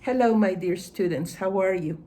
Hello, my dear students. How are you?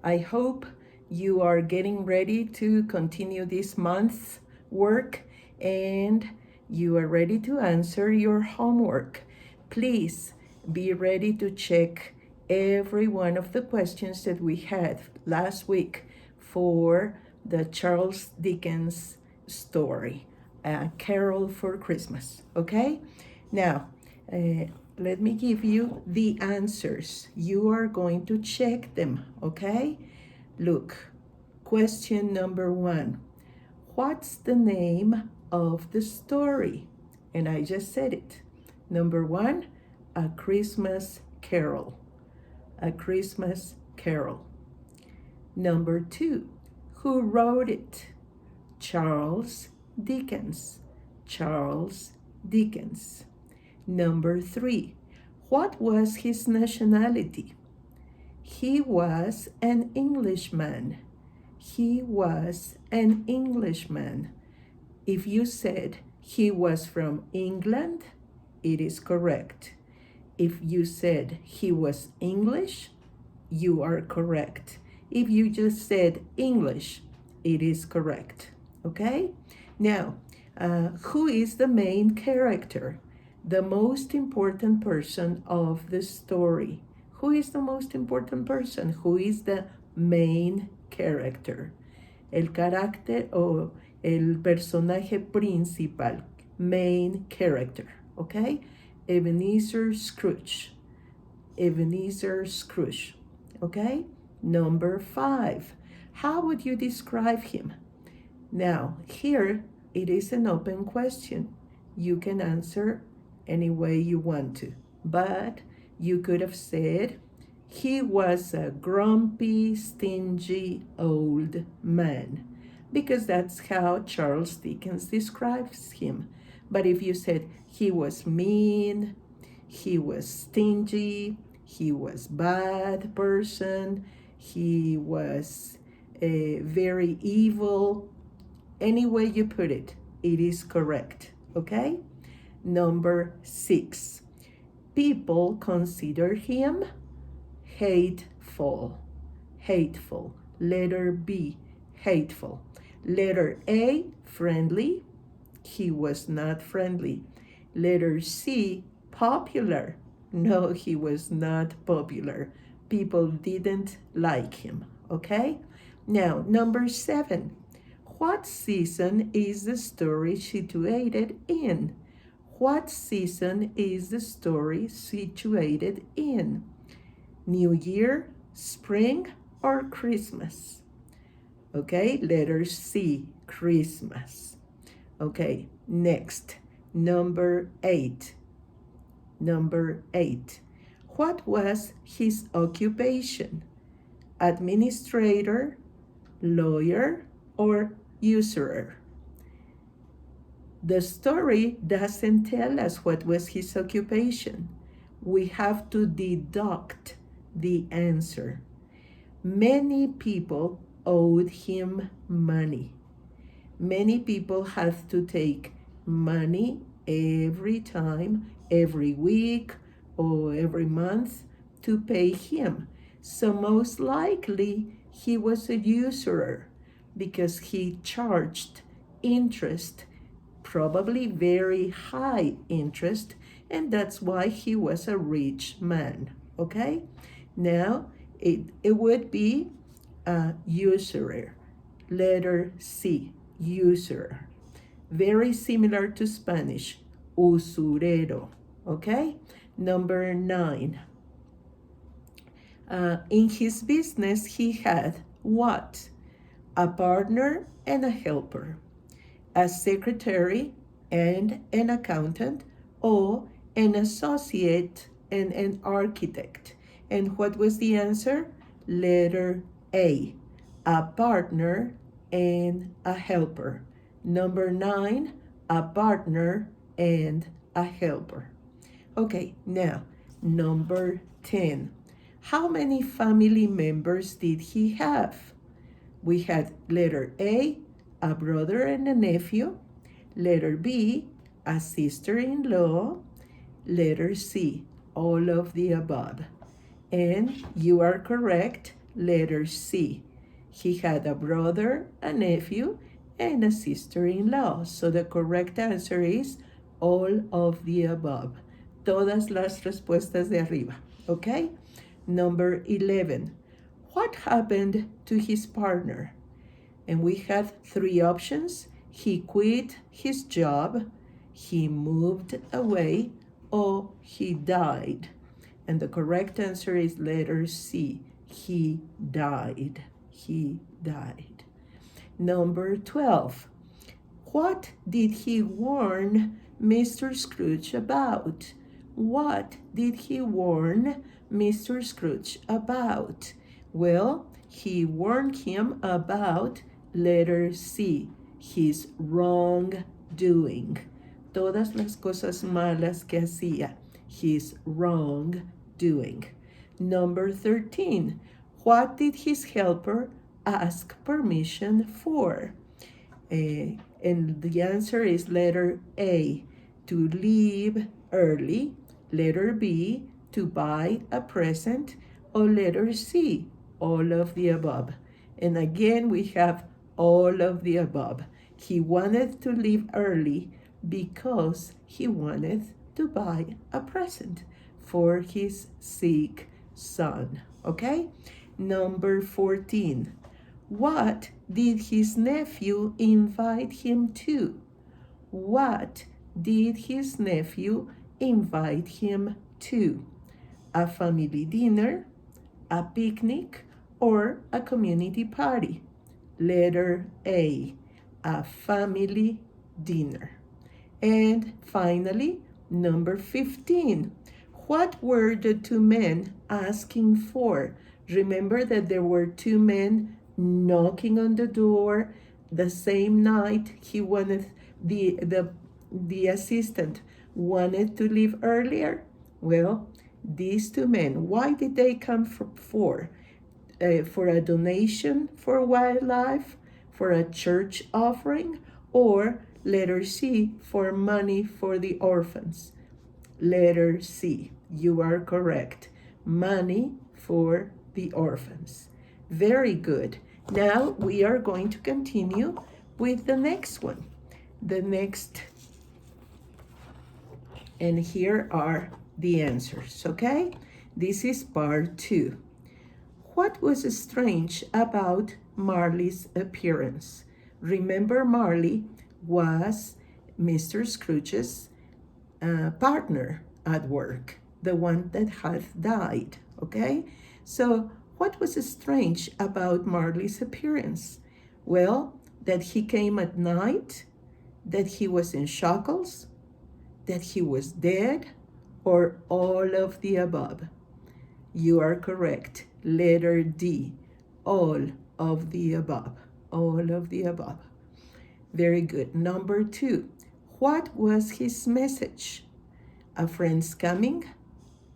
I hope you are getting ready to continue this month's work and you are ready to answer your homework. Please be ready to check every one of the questions that we had last week for the Charles Dickens story, A Carol for Christmas. Okay? Now, uh, let me give you the answers. You are going to check them, okay? Look, question number 1. What's the name of the story? And I just said it. Number 1, A Christmas Carol. A Christmas Carol. Number 2, who wrote it? Charles Dickens. Charles Dickens. Number 3, what was his nationality? He was an Englishman. He was an Englishman. If you said he was from England, it is correct. If you said he was English, you are correct. If you just said English, it is correct. Okay? Now, who is the main character? The most important person of the story. Who is the most important person? Who is the main character? El carácter o el personaje principal. Main character. Okay? Ebenezer Scrooge. Ebenezer Scrooge. Okay? Number 5. How would you describe him? Now, here it is an open question. You can answer any way you want to. But you could have said, he was a grumpy, stingy old man, because that's how Charles Dickens describes him. But if you said he was mean, he was stingy, he was bad person, he was very evil, any way you put it, it is correct, okay? Number 6, people consider him hateful. Hateful. Letter B, hateful. Letter A, friendly. He was not friendly. Letter C, popular. No, he was not popular. People didn't like him, okay? Now, number 7, what season is the story situated in? What season is the story situated in? New Year, spring, or Christmas? Okay, letter C, Christmas. Okay, next, number 8. Number 8. What was his occupation? Administrator, lawyer, or usurer? The story doesn't tell us what was his occupation. We have to deduct the answer. Many people owed him money. Many people have to take money every time, every week, or every month to pay him. So most likely he was a usurer because he charged interest, probably very high interest, and that's why he was a rich man. Okay? Now, it would be a usurer. Letter C, usurer. Very similar to Spanish, usurero. Okay? Number 9. In his business, he had what? A partner and a helper, a secretary and an accountant, or an associate and an architect. And what was the answer? Letter A, a partner and a helper. Number 9, a partner and a helper. Okay, now, number 10. How many family members did he have? We had letter A, a brother and a nephew. Letter B, a sister-in-law. Letter C, all of the above. And you are correct, letter C. He had a brother, a nephew, and a sister-in-law. So the correct answer is all of the above. Todas las respuestas de arriba. Okay? Number 11. What happened to his partner? And we have three options. He quit his job, he moved away, or he died. And the correct answer is letter C. He died. He died. Number 12. What did he warn Mr. Scrooge about? What did he warn Mr. Scrooge about? Well, he warned him about letter C, his wrongdoing. Todas las cosas malas que hacía, his wrongdoing. Number 13. What did his helper ask permission for? And the answer is letter A, to leave early, letter B, to buy a present, or letter C, all of the above. And again, we have all of the above. He wanted to leave early because he wanted to buy a present for his sick son. Okay? Number 14. What did his nephew invite him to? What did his nephew invite him to? A family dinner, a picnic, or a community party? Letter A, a family dinner. And finally, number 15. What were the two men asking for? Remember that there were two men knocking on the door the same night. He wanted the assistant wanted to leave earlier. Well, these two men, why did they come for a donation for wildlife, for a church offering, or letter C, for money for the orphans? Letter C, you are correct. Money for the orphans. Very good. Now we are going to continue with the next one. And here are the answers, okay? This is part 2. What was strange about Marley's appearance? Remember, Marley was Mr. Scrooge's partner at work, the one that had died, okay? So what was strange about Marley's appearance? Well, that he came at night, that he was in shackles, that he was dead, or all of the above. You are correct. Letter D, all of the above. All of the above. Very good. Number 2, what was his message? A friend's coming,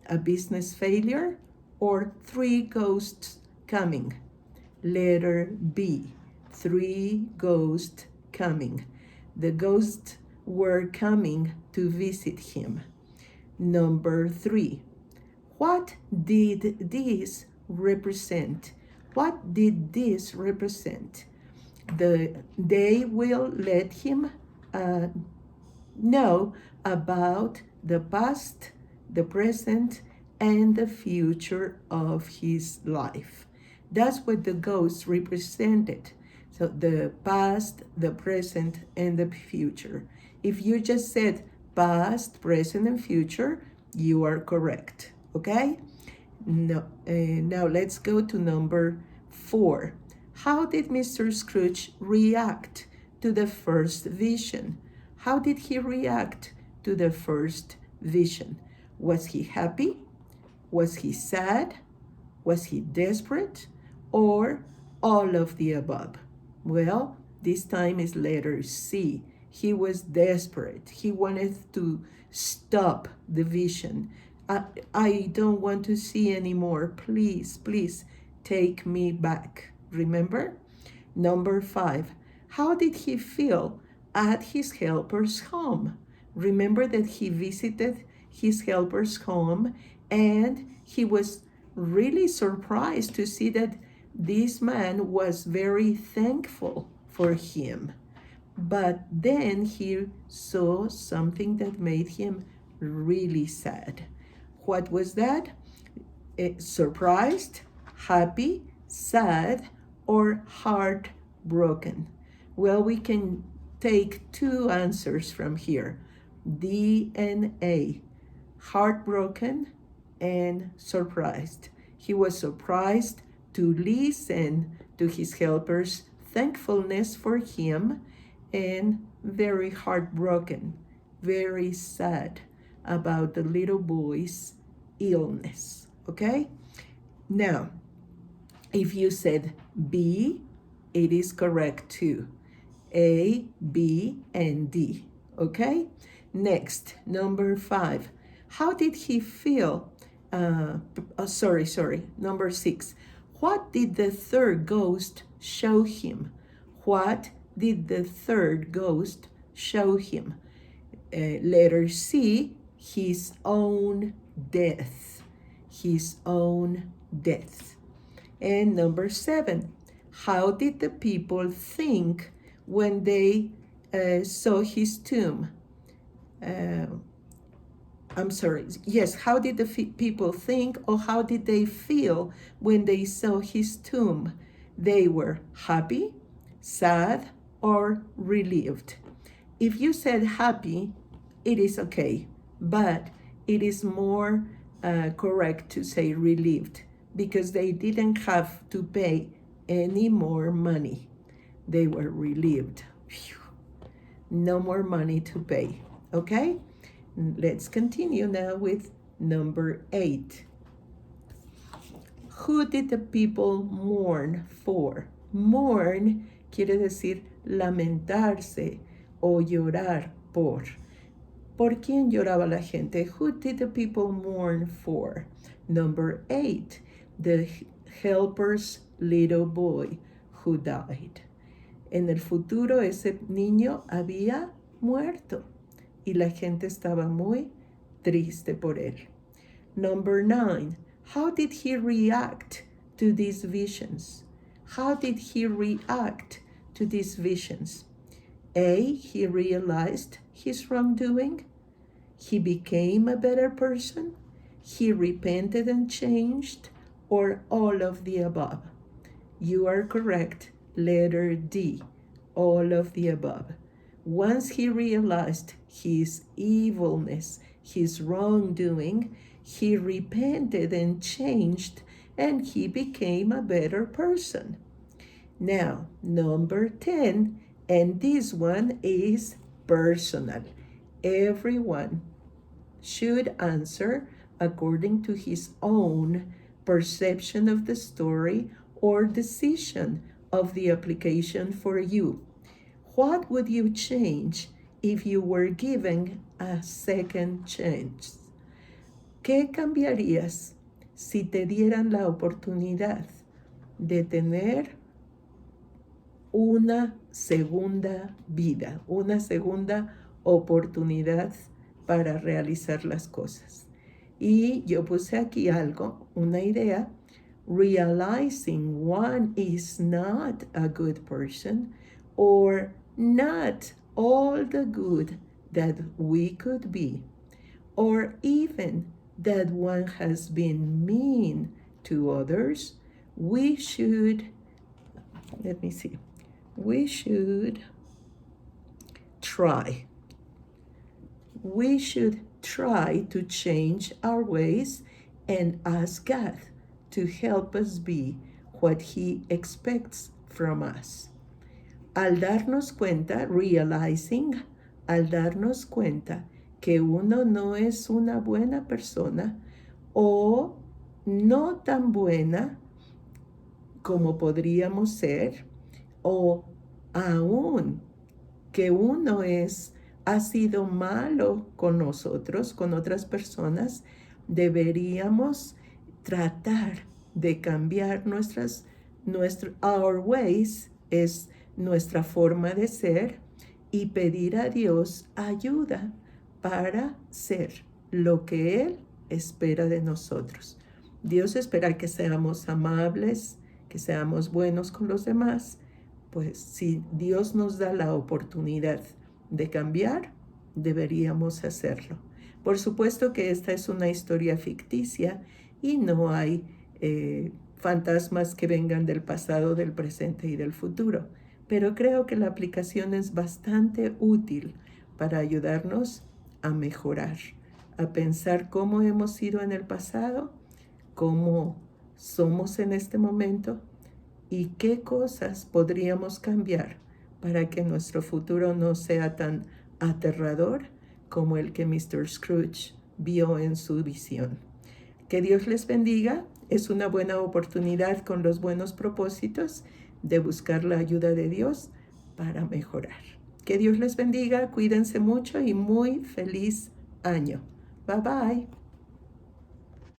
a business failure, or 3 ghosts coming? Letter B, 3 ghosts coming. The ghosts were coming to visit him. Number 3, what did this represent? What did this represent? They will let him know about the past, the present, and the future of his life. That's what the ghosts represented. So the past, the present, and the future. If you just said past, present, and future, you are correct. Okay? No, now let's go to number 4. How did Mr. Scrooge react to the first vision? How did he react to the first vision? Was he happy? Was he sad? Was he desperate? Or all of the above? Well, this time is letter C. He was desperate. He wanted to stop the vision. I don't want to see anymore. Please, please take me back. Remember? Number 5. How did he feel at his helper's home? Remember that he visited his helper's home and he was really surprised to see that this man was very thankful for him. But then he saw something that made him really sad. What was that? Surprised, happy, sad, or heartbroken? Well, we can take two answers from here: D and A, heartbroken and surprised. He was surprised to listen to his helpers' thankfulness for him, and very heartbroken, very sad about the little boy's illness. Okay? Now, if you said B, it is correct too. A, B, and D. Okay? Next, number 5. How did he feel? Number 6. What did the third ghost show him? What did the third ghost show him? Letter C, his own death. His own death. And number 7, how did the people think when they saw his tomb? How did the people think, or how did they feel when they saw his tomb? They were happy, sad, or relieved. If you said happy, it is okay, but it is more correct to say relieved, because they didn't have to pay any more money. They were relieved. Phew. No more money to pay. Okay? Let's continue now with number 8. Who did the people mourn for? Mourn quiere decir lamentarse o llorar por. ¿Por quién lloraba la gente? Who did the people mourn for? Number 8, the helper's little boy who died. En el futuro ese niño había muerto y la gente estaba muy triste por él. Number 9, how did he react to these visions? How did he react to these visions? A, he realized his wrongdoing. He became a better person. He repented and changed, or all of the above. You are correct. Letter D, all of the above. Once he realized his evilness, his wrongdoing, he repented and changed, and he became a better person. Now, number 10, and this one is personal. Everyone should answer according to his own perception of the story or decision of the application for you. What would you change if you were given a second chance? ¿Qué cambiarías si te dieran la oportunidad de tener una segunda vida, una segunda oportunidad para realizar las cosas? Y yo puse aquí algo, una idea: realizing one is not a good person, or not all the good that we could be, or even that one has been mean to others. We should try. We should try to change our ways and ask God to help us be what He expects from us. Al darnos cuenta, al darnos cuenta que uno no es una buena persona o no tan buena como podríamos ser, o aún que uno ha sido malo con nosotros, con otras personas, deberíamos tratar de cambiar our ways, es nuestra forma de ser, y pedir a Dios ayuda para ser lo que Él espera de nosotros. Dios espera que seamos amables, que seamos buenos con los demás. Pues si Dios nos da la oportunidad de cambiar, deberíamos hacerlo. Por supuesto que esta es una historia ficticia y no hay fantasmas que vengan del pasado, del presente y del futuro. Pero creo que la aplicación es bastante útil para ayudarnos a mejorar, a pensar cómo hemos sido en el pasado, cómo somos en este momento y qué cosas podríamos cambiar para que nuestro futuro no sea tan aterrador como el que Mr. Scrooge vio en su visión. Que Dios les bendiga. Es una buena oportunidad con los buenos propósitos de buscar la ayuda de Dios para mejorar. Que Dios les bendiga, cuídense mucho y muy feliz año. Bye bye.